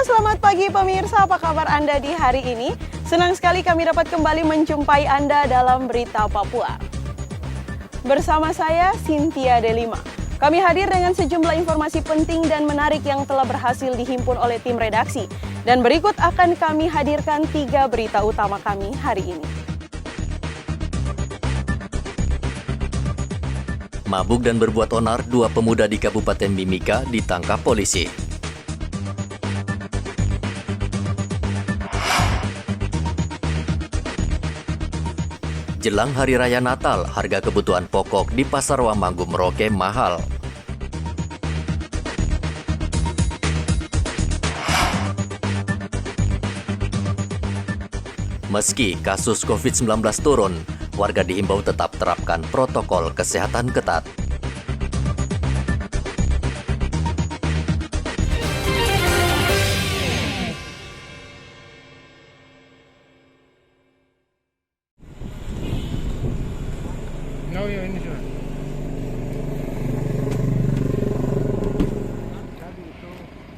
selamat pagi pemirsa, apa kabar Anda di hari ini? Senang sekali kami dapat kembali menjumpai Anda dalam Berita Papua. Bersama saya, Cynthia Delima. Kami hadir dengan sejumlah informasi penting dan menarik yang telah berhasil dihimpun oleh tim redaksi. Dan berikut akan kami hadirkan 3 berita utama kami hari ini. Mabuk dan berbuat onar, 2 pemuda di Kabupaten Mimika ditangkap polisi. Jelang Hari Raya Natal, harga kebutuhan pokok di Pasar Wamanggu Merauke mahal. Meski kasus COVID-19 turun, warga diimbau tetap terapkan protokol kesehatan ketat.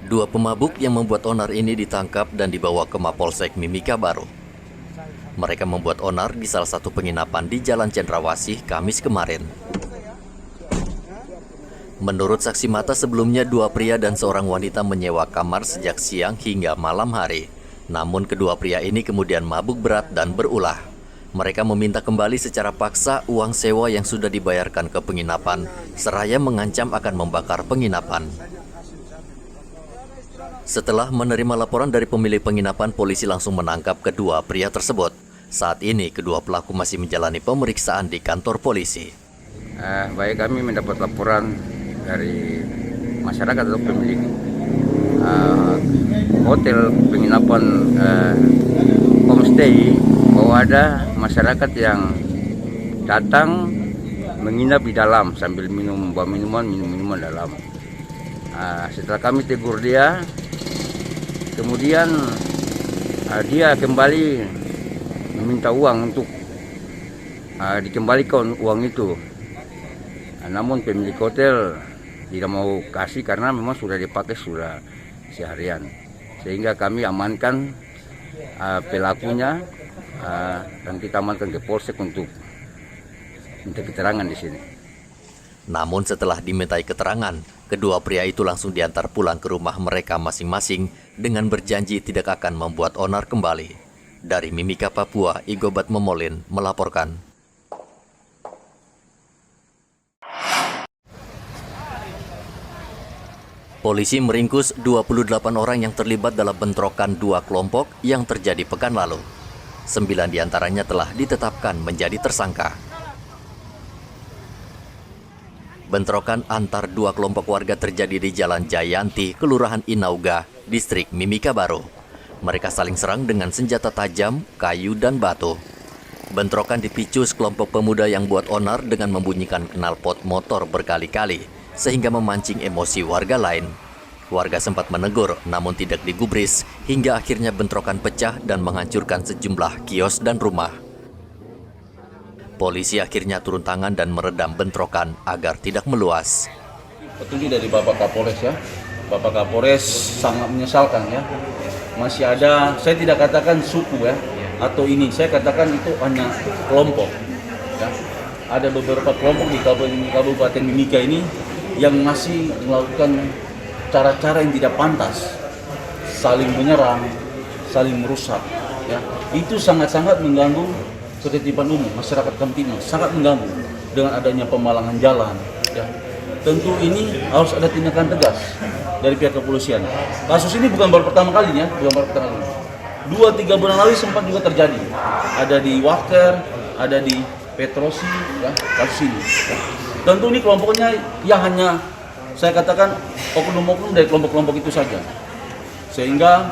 Dua pemabuk yang membuat onar ini ditangkap dan dibawa ke Mapolsek Mimika Baru. Mereka membuat onar di salah satu penginapan di Jalan Cendrawasih, Kamis kemarin. Menurut saksi mata sebelumnya, 2 pria dan seorang wanita menyewa kamar sejak siang hingga malam hari. Namun kedua pria ini kemudian mabuk berat dan berulah. Mereka meminta kembali secara paksa uang sewa yang sudah dibayarkan ke penginapan, seraya mengancam akan membakar penginapan. Setelah menerima laporan dari pemilik penginapan, polisi langsung menangkap kedua pria tersebut. Saat ini, kedua pelaku masih menjalani pemeriksaan di kantor polisi. Baik, kami mendapat laporan dari masyarakat atau pemilik hotel penginapan homestay bahwa ada masyarakat yang datang menginap di dalam sambil minum minuman dalam. Setelah kami tegur dia, kemudian dia kembali meminta uang untuk dikembalikan uang itu. Namun pemilik hotel tidak mau kasih karena memang sudah dipakai sudah seharian. Sehingga kami amankan pelakunya dan kita amankan ke Polsek untuk minta keterangan di sini. Namun setelah dimintai keterangan, kedua pria itu langsung diantar pulang ke rumah mereka masing-masing dengan berjanji tidak akan membuat onar kembali. Dari Mimika, Papua, Igobat Momolin melaporkan. Polisi meringkus 28 orang yang terlibat dalam bentrokan 2 kelompok yang terjadi pekan lalu. 9 diantaranya telah ditetapkan menjadi tersangka. Bentrokan antar 2 kelompok warga terjadi di Jalan Jayanti, Kelurahan Inauga, Distrik Mimika Baru. Mereka saling serang dengan senjata tajam, kayu, dan batu. Bentrokan dipicu sekelompok pemuda yang buat onar dengan membunyikan knalpot motor berkali-kali, sehingga memancing emosi warga lain. Warga sempat menegur, namun tidak digubris, hingga akhirnya bentrokan pecah dan menghancurkan sejumlah kios dan rumah. Polisi akhirnya turun tangan dan meredam bentrokan agar tidak meluas. Petunjuk dari Bapak Kapolres ya, Bapak Kapolres sangat menyesalkan ya. Masih ada, saya tidak katakan suku ya, atau ini, saya katakan itu hanya kelompok. Ya. Ada beberapa kelompok di Kabupaten Mimika ini yang masih melakukan cara-cara yang tidak pantas, saling menyerang, saling merusak. Ya. Itu sangat-sangat mengganggu ketertiban umum masyarakat Kamtibmas, sangat mengganggu dengan adanya pemalangan jalan. Ya. Tentu ini harus ada tindakan tegas dari pihak kepolisian. Kasus ini bukan baru pertama kalinya, bukan baru pertama kali. 2-3 bulan lalu sempat juga terjadi. Ada di Waker, ada di Petrosi, ya, kasus ini. Ya. Tentu ini kelompoknya yang hanya saya katakan oknum-oknum dari kelompok-kelompok itu saja. Sehingga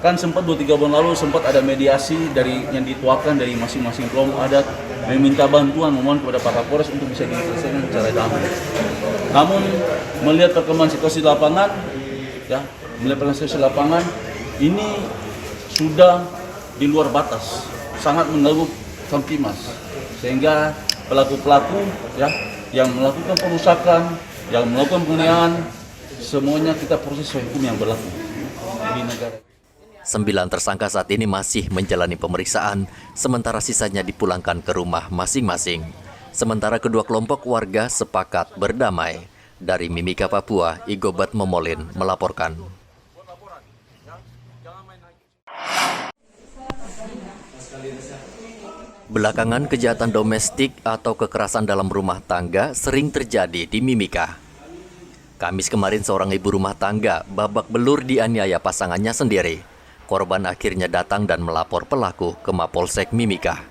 kan sempat 2-3 bulan lalu sempat ada mediasi dari yang dituakan dari masing-masing kelompok adat meminta bantuan memohon kepada Pak Kapolres untuk bisa diselesaikan secara damai. Namun melihat perkembangan situasi di lapangan, ya, ini sudah di luar batas, sangat mengganggu Kamtibmas, sehingga pelaku-pelaku ya yang melakukan perusakan, yang melakukan penganiayaan, semuanya kita proses hukum yang berlaku. Ini negara. 9 tersangka saat ini masih menjalani pemeriksaan, sementara sisanya dipulangkan ke rumah masing-masing. Sementara kedua kelompok warga sepakat berdamai. Dari Mimika, Papua, Igobat Momolin melaporkan. Belakangan kejahatan domestik atau kekerasan dalam rumah tangga sering terjadi di Mimika. Kamis kemarin seorang ibu rumah tangga babak belur dianiaya pasangannya sendiri. Korban akhirnya datang dan melapor pelaku ke Mapolsek Mimika.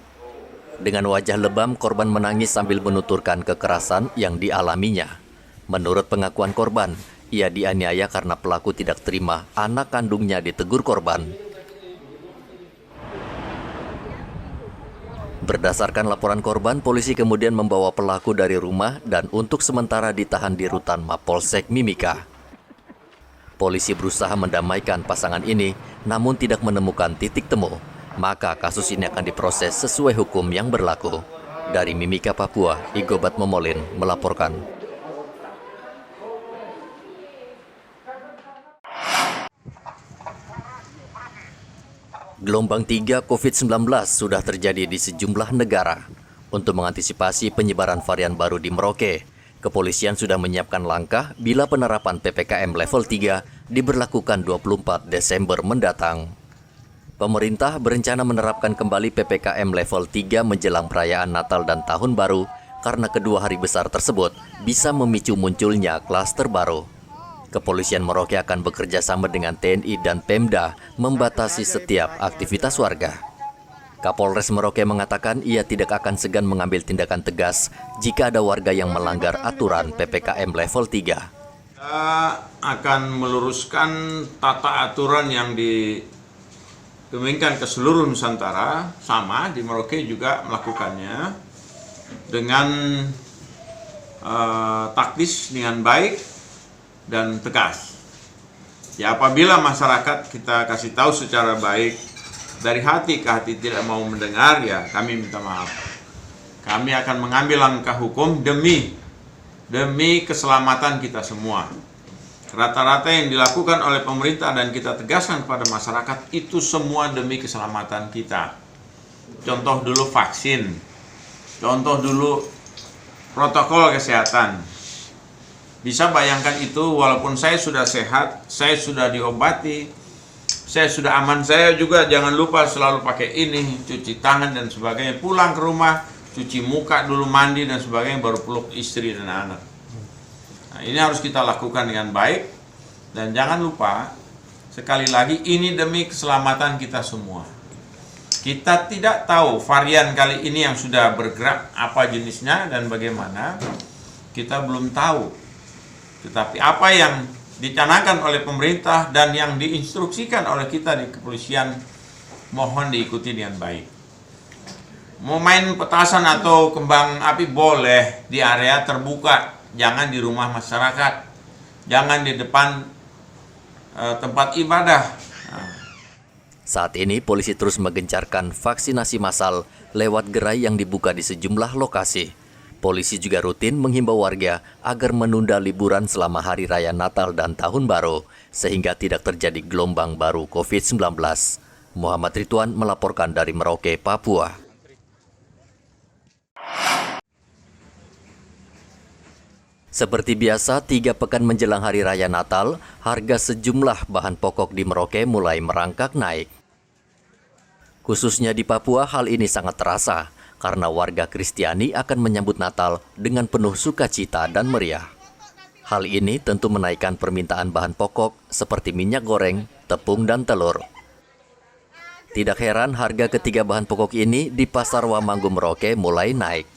Dengan wajah lebam, korban menangis sambil menuturkan kekerasan yang dialaminya. Menurut pengakuan korban, ia dianiaya karena pelaku tidak terima anak kandungnya ditegur korban. Berdasarkan laporan korban, polisi kemudian membawa pelaku dari rumah dan untuk sementara ditahan di rutan Mapolsek Mimika. Polisi berusaha mendamaikan pasangan ini, namun tidak menemukan titik temu. Maka kasus ini akan diproses sesuai hukum yang berlaku. Dari Mimika, Papua, Igobat Momolin melaporkan. Gelombang 3 COVID-19 sudah terjadi di sejumlah negara. Untuk mengantisipasi penyebaran varian baru di Merauke, kepolisian sudah menyiapkan langkah bila penerapan PPKM level 3 diberlakukan 24 Desember mendatang. Pemerintah berencana menerapkan kembali PPKM level 3 menjelang perayaan Natal dan Tahun Baru karena kedua hari besar tersebut bisa memicu munculnya klaster baru. Kepolisian Merauke akan bekerja sama dengan TNI dan Pemda membatasi setiap aktivitas warga. Kapolres Merauke mengatakan ia tidak akan segan mengambil tindakan tegas jika ada warga yang melanggar aturan PPKM level 3. Kita akan meluruskan tata aturan yang dikemukakan ke seluruh Nusantara, sama di Merauke juga melakukannya dengan taktis, dengan baik dan tegas. Ya, apabila masyarakat kita kasih tahu secara baik dari hati ke hati tidak mau mendengar, ya kami minta maaf. Kami akan mengambil langkah hukum demi keselamatan kita semua. Rata-rata yang dilakukan oleh pemerintah dan kita tegaskan kepada masyarakat itu semua demi keselamatan kita. Contoh dulu vaksin, contoh dulu protokol kesehatan. Bisa bayangkan itu, walaupun saya sudah sehat, saya sudah diobati, saya sudah aman, saya juga jangan lupa selalu pakai ini, cuci tangan dan sebagainya. Pulang ke rumah, cuci muka dulu, mandi dan sebagainya, baru peluk istri dan anak. Nah, ini harus kita lakukan dengan baik. Dan jangan lupa, sekali lagi, ini demi keselamatan kita semua. Kita tidak tahu varian kali ini yang sudah bergerak, apa jenisnya dan bagaimana, kita belum tahu. Tetapi apa yang dicanangkan oleh pemerintah dan yang diinstruksikan oleh kita di kepolisian, mohon diikuti dengan baik. Mau main petasan atau kembang api boleh di area terbuka, jangan di rumah masyarakat, jangan di depan tempat ibadah. Saat ini polisi terus menggencarkan vaksinasi massal lewat gerai yang dibuka di sejumlah lokasi. Polisi juga rutin menghimbau warga agar menunda liburan selama Hari Raya Natal dan Tahun Baru, sehingga tidak terjadi gelombang baru COVID-19. Muhammad Ridwan melaporkan dari Merauke, Papua. Seperti biasa, 3 pekan menjelang Hari Raya Natal, harga sejumlah bahan pokok di Merauke mulai merangkak naik. Khususnya di Papua, hal ini sangat terasa, karena warga Kristiani akan menyambut Natal dengan penuh sukacita dan meriah. Hal ini tentu menaikkan permintaan bahan pokok seperti minyak goreng, tepung, dan telur. Tidak heran harga ketiga bahan pokok ini di Pasar Wamanggu Merauke mulai naik.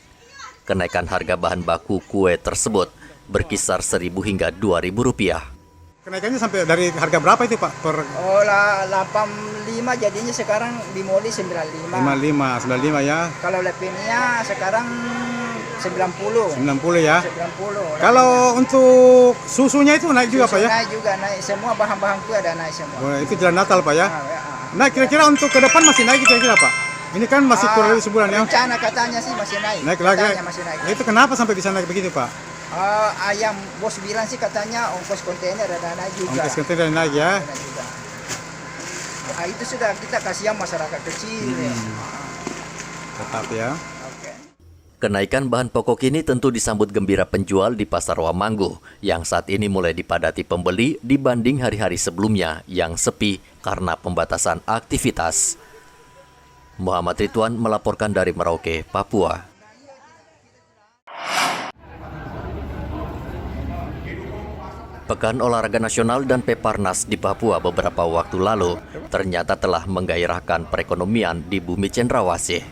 Kenaikan harga bahan baku kue tersebut berkisar Rp1.000 hingga Rp2.000. Kenaikannya sampai dari harga berapa itu Pak? Per 85 jadinya sekarang dimoli 95. 95 ya. Kalau lepinnya sekarang 90. 90 ya. 90. Kalau untuk susunya itu naik juga Pak ya? Naik juga, naik semua bahan-bahan kue ada naik semua. Oh, itu jelang Natal Pak ya. Ya. Nah, kira-kira untuk ke depan masih naik kira-kira Pak? Ini kan masih kurang dari sebulan ya. Rencana katanya sih masih naik. Naik lagi. Katanya masih naik. Itu kenapa sampai bisa naik begitu Pak? Ayam bos bilang sih katanya ongkos kontainer ada naik juga. Ongkos kontainer naik ya. Ada juga. Nah, itu sudah kita kasihan masyarakat kecil. Ya. Tetap ya. Oke. Kenaikan bahan pokok ini tentu disambut gembira penjual di Pasar Wamanggu yang saat ini mulai dipadati pembeli dibanding hari-hari sebelumnya yang sepi karena pembatasan aktivitas. Muhammad Ridwan melaporkan dari Merauke, Papua. Pekan Olahraga Nasional dan Peparnas di Papua beberapa waktu lalu ternyata telah menggairahkan perekonomian di Bumi Cendrawasih.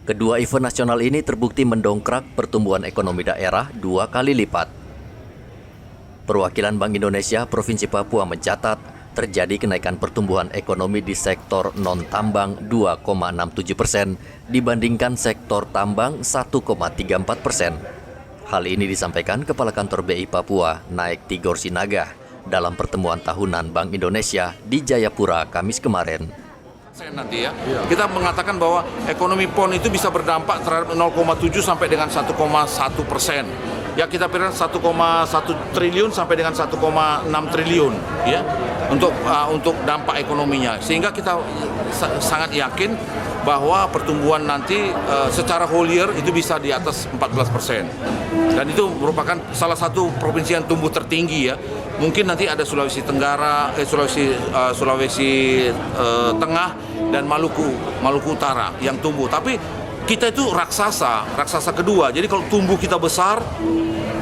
Kedua event nasional ini terbukti mendongkrak pertumbuhan ekonomi daerah 2 kali lipat. Perwakilan Bank Indonesia Provinsi Papua mencatat terjadi kenaikan pertumbuhan ekonomi di sektor non-tambang 2,67% dibandingkan sektor tambang 1,34%. Hal ini disampaikan Kepala Kantor BI Papua, Naik Tigor Sinaga, dalam pertemuan tahunan Bank Indonesia di Jayapura, Kamis kemarin. Nanti ya, kita mengatakan bahwa ekonomi PON itu bisa berdampak terhadap 0,7 sampai dengan 1,1%. Ya kita perkirakan 1,1 triliun sampai dengan 1,6 triliun ya untuk dampak ekonominya. Sehingga kita sangat yakin bahwa pertumbuhan nanti secara whole year itu bisa di atas 14%. Dan itu merupakan salah satu provinsi yang tumbuh tertinggi ya. Mungkin nanti ada Sulawesi Tenggara, Sulawesi Tengah dan Maluku Utara yang tumbuh. Tapi kita itu raksasa kedua. Jadi kalau tumbuh kita besar,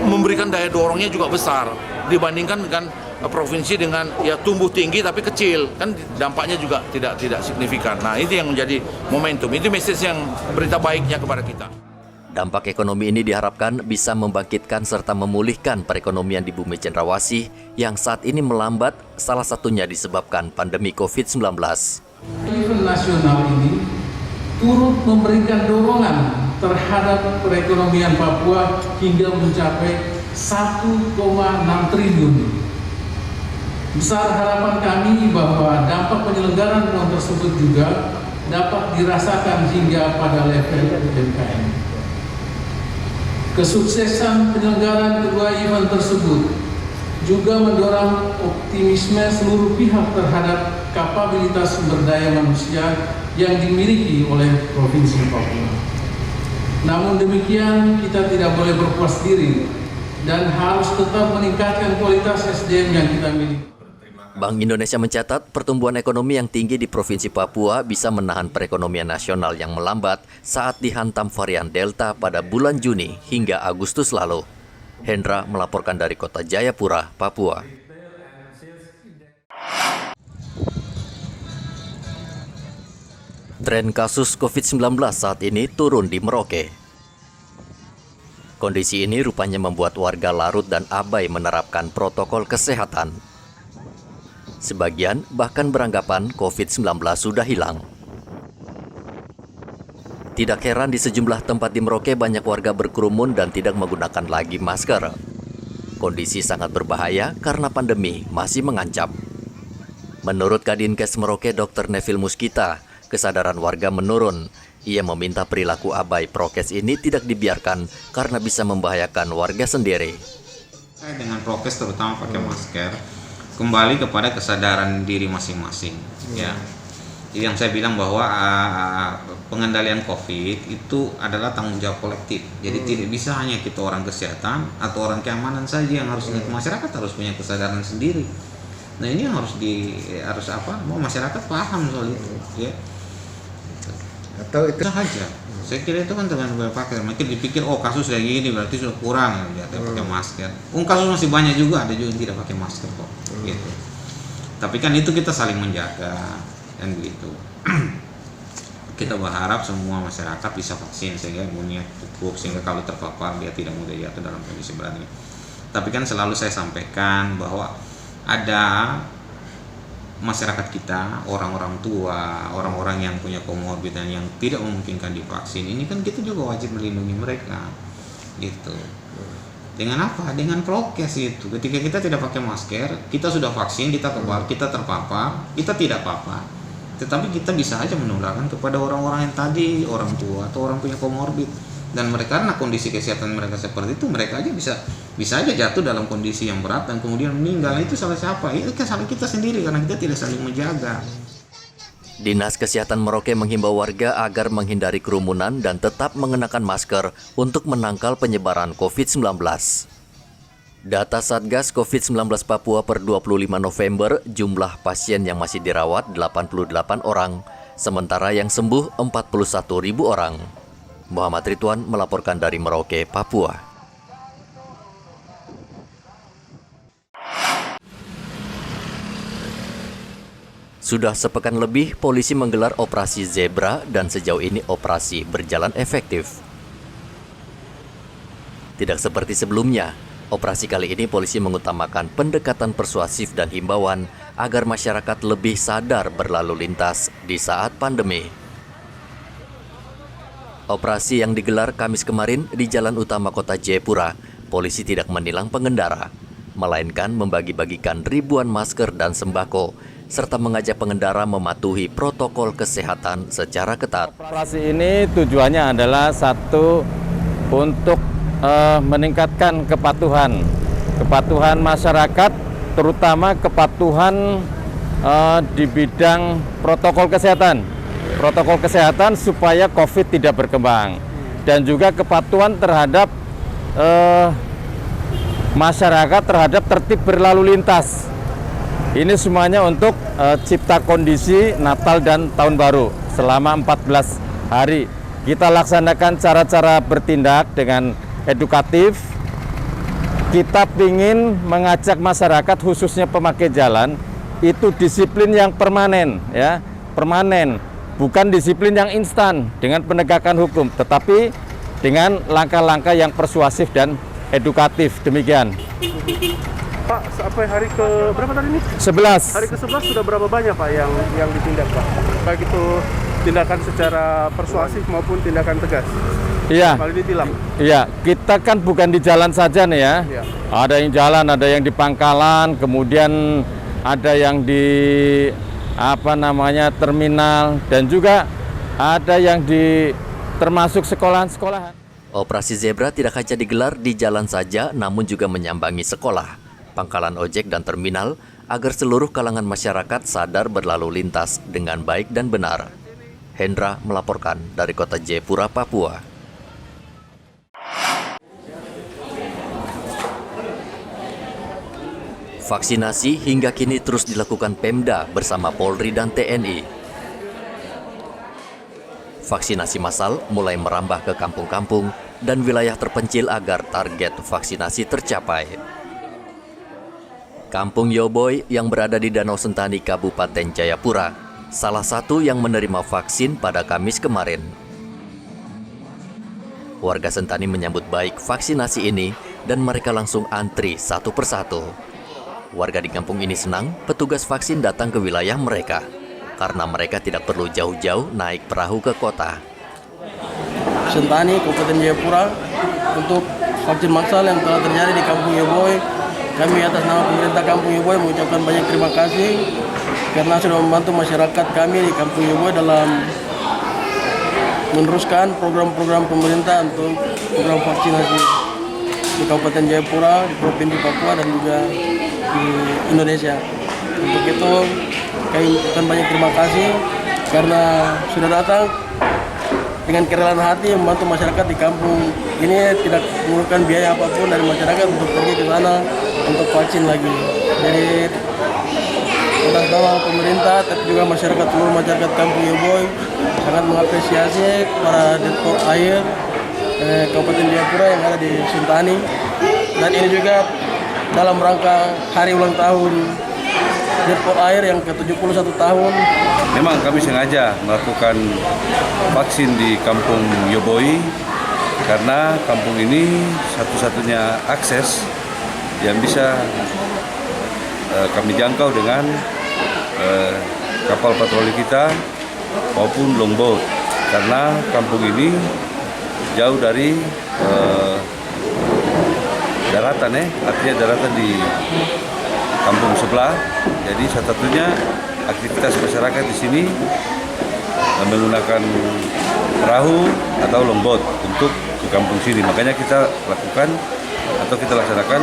memberikan daya dorongnya juga besar dibandingkan dengan provinsi dengan ya tumbuh tinggi tapi kecil, kan dampaknya juga tidak signifikan. Nah, itu yang menjadi momentum. Itu message yang berita baiknya kepada kita. Dampak ekonomi ini diharapkan bisa membangkitkan serta memulihkan perekonomian di Bumi Cendrawasih yang saat ini melambat, salah satunya disebabkan pandemi COVID-19. Event nasional ini turut memberikan dorongan terhadap perekonomian Papua hingga mencapai 1,6 triliun. Besar harapan kami bahwa dampak penyelenggaraan PON tersebut juga dapat dirasakan hingga pada level UMKM. Kesuksesan penyelenggaraan kedua event tersebut juga mendorong optimisme seluruh pihak terhadap kapabilitas sumber daya manusia yang dimiliki oleh Provinsi Papua. Namun demikian, kita tidak boleh berpuas diri dan harus tetap meningkatkan kualitas SDM yang kita miliki. Bank Indonesia mencatat pertumbuhan ekonomi yang tinggi di Provinsi Papua bisa menahan perekonomian nasional yang melambat saat dihantam varian Delta pada bulan Juni hingga Agustus lalu. Hendra melaporkan dari Kota Jayapura, Papua. Tren kasus COVID-19 saat ini turun di Merauke. Kondisi ini rupanya membuat warga larut dan abai menerapkan protokol kesehatan. Sebagian bahkan beranggapan COVID-19 sudah hilang. Tidak heran di sejumlah tempat di Merauke banyak warga berkerumun dan tidak menggunakan lagi masker. Kondisi sangat berbahaya karena pandemi masih mengancam. Menurut Kadinkes Merauke Dr. Neville Muskita, kesadaran warga menurun. Ia meminta perilaku abai prokes ini tidak dibiarkan karena bisa membahayakan warga sendiri. Dengan prokes terutama pakai masker, kembali kepada kesadaran diri masing-masing. Ya, yang saya bilang bahwa pengendalian COVID itu adalah tanggung jawab kolektif. Jadi tidak bisa hanya kita orang kesehatan atau orang keamanan saja yang harus ingat, masyarakat harus punya kesadaran sendiri. Nah ini yang mau masyarakat paham soal itu, ya. Atau itu saja. Saya kira itu kan dengan berpakai, mungkin dipikir kasus kayak gini berarti sudah kurang ya pakai masker. Kasus masih banyak juga, ada juga yang tidak pakai masker kok. Gitu. Tapi kan itu kita saling menjaga dan begitu. Kita berharap semua masyarakat bisa vaksin sehingga imunnya cukup, sehingga kalau terpapar dia tidak mudah jatuh dalam kondisi berat ini. Tapi kan selalu saya sampaikan bahwa ada masyarakat kita, orang-orang tua, orang-orang yang punya komorbid dan yang tidak memungkinkan divaksin, ini kan kita juga wajib melindungi mereka, gitu. Dengan apa? Dengan prokes itu. Ketika kita tidak pakai masker, kita sudah vaksin, kita terpapar, kita tidak apa-apa. Tetapi kita bisa aja menularkan kepada orang-orang yang tadi, orang tua atau orang punya komorbid. Dan mereka karena kondisi kesehatan mereka seperti itu, mereka aja bisa aja jatuh dalam kondisi yang berat dan kemudian meninggal. Itu salah siapa? Itu kan salah kita sendiri karena kita tidak saling menjaga. Dinas Kesehatan Merauke menghimbau warga agar menghindari kerumunan dan tetap mengenakan masker untuk menangkal penyebaran COVID-19. Data Satgas COVID-19 Papua per 25 November, jumlah pasien yang masih dirawat 88 orang, sementara yang sembuh 41.000 orang. Muhammad Ridwan melaporkan dari Merauke, Papua. Sudah sepekan lebih, polisi menggelar operasi Zebra dan sejauh ini operasi berjalan efektif. Tidak seperti sebelumnya, operasi kali ini polisi mengutamakan pendekatan persuasif dan himbauan agar masyarakat lebih sadar berlalu lintas di saat pandemi. Operasi yang digelar Kamis kemarin di Jalan Utama Kota Jayapura, polisi tidak menilang pengendara, melainkan membagi-bagikan ribuan masker dan sembako, serta mengajak pengendara mematuhi protokol kesehatan secara ketat. Operasi ini tujuannya adalah satu, untuk meningkatkan kepatuhan masyarakat, terutama kepatuhan di bidang protokol kesehatan supaya COVID tidak berkembang, dan juga kepatuhan terhadap masyarakat terhadap tertib berlalu lintas. Ini semuanya untuk cipta kondisi Natal dan Tahun Baru selama 14 hari. Kita laksanakan cara-cara bertindak dengan edukatif. Kita ingin mengajak masyarakat, khususnya pemakai jalan, itu disiplin yang permanen, ya, permanen. Bukan disiplin yang instan dengan penegakan hukum, tetapi dengan langkah-langkah yang persuasif dan edukatif. Demikian. Pak, sampai hari ke berapa tadi ini? 11. Hari ke-11 sudah berapa banyak Pak yang ditindak Pak? Baik itu tindakan secara persuasif maupun tindakan tegas. Iya. Kali ditilang. Iya, kita kan bukan di jalan saja nih ya. Iya. Ada yang jalan, ada yang di pangkalan, kemudian ada yang di terminal, dan juga ada yang di termasuk sekolahan-sekolahan. Operasi Zebra tidak hanya digelar di jalan saja, namun juga menyambangi sekolah, pangkalan ojek dan terminal agar seluruh kalangan masyarakat sadar berlalu lintas dengan baik dan benar. Hendra melaporkan dari Kota Jayapura, Papua. Vaksinasi hingga kini terus dilakukan Pemda bersama Polri dan TNI. Vaksinasi massal mulai merambah ke kampung-kampung dan wilayah terpencil agar target vaksinasi tercapai. Kampung Yoboy yang berada di Danau Sentani, Kabupaten Jayapura, salah satu yang menerima vaksin pada Kamis kemarin. Warga Sentani menyambut baik vaksinasi ini dan mereka langsung antri satu persatu. Warga di kampung ini senang petugas vaksin datang ke wilayah mereka, karena mereka tidak perlu jauh-jauh naik perahu ke kota. Sentani, Kabupaten Jayapura, untuk vaksin massal yang telah terjadi di Kampung Yoboy, kami atas nama pemerintah Kampung Yoboy mengucapkan banyak terima kasih karena sudah membantu masyarakat kami di Kampung Yoboy dalam meneruskan program-program pemerintah untuk program vaksinasi di Kabupaten Jayapura, di Provinsi Papua, dan juga di Indonesia. Untuk itu kami ucapkan banyak terima kasih karena sudah datang dengan kerelaan hati membantu masyarakat di kampung ini, tidak mengeluarkan biaya apapun dari masyarakat untuk pergi ke sana untuk vaksin lagi. Jadi atas nama pemerintah tapi juga masyarakat, seluruh masyarakat Kampung Yoboy sangat mengapresiasi para Depo Air Kabupaten Jayapura yang ada di Sentani, dan ini juga dalam rangka hari ulang tahun Depo Air yang ke-71 tahun. Memang kami sengaja melakukan vaksin di Kampung Yoboy karena kampung ini satu-satunya akses yang bisa kami jangkau dengan kapal patroli kita maupun longboat, karena kampung ini jauh dari daratan, artinya daratan di kampung sebelah. Jadi satu-satunya aktivitas masyarakat di sini menggunakan perahu atau longboat untuk satu kampung sini. Makanya kita lakukan atau kita laksanakan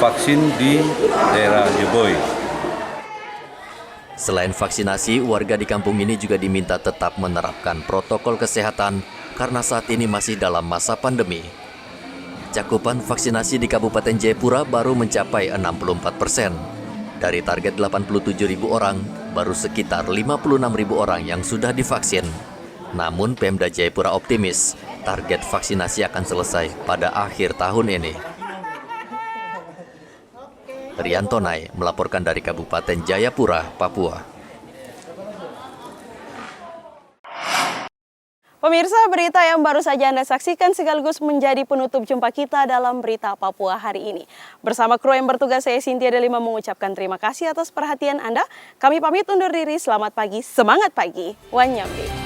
vaksin di daerah Jeboy. Selain vaksinasi, warga di kampung ini juga diminta tetap menerapkan protokol kesehatan karena saat ini masih dalam masa pandemi. Cakupan vaksinasi di Kabupaten Jayapura baru mencapai 64%. Dari target 87.000 orang, baru sekitar 56.000 orang yang sudah divaksin. Namun Pemda Jayapura optimis, target vaksinasi akan selesai pada akhir tahun ini. Riantonai melaporkan dari Kabupaten Jayapura, Papua. Pemirsa, berita yang baru saja Anda saksikan sekaligus menjadi penutup jumpa kita dalam Berita Papua hari ini. Bersama kru yang bertugas, saya Cynthia Delima mengucapkan terima kasih atas perhatian Anda. Kami pamit undur diri, selamat pagi, semangat pagi, Wanyambi.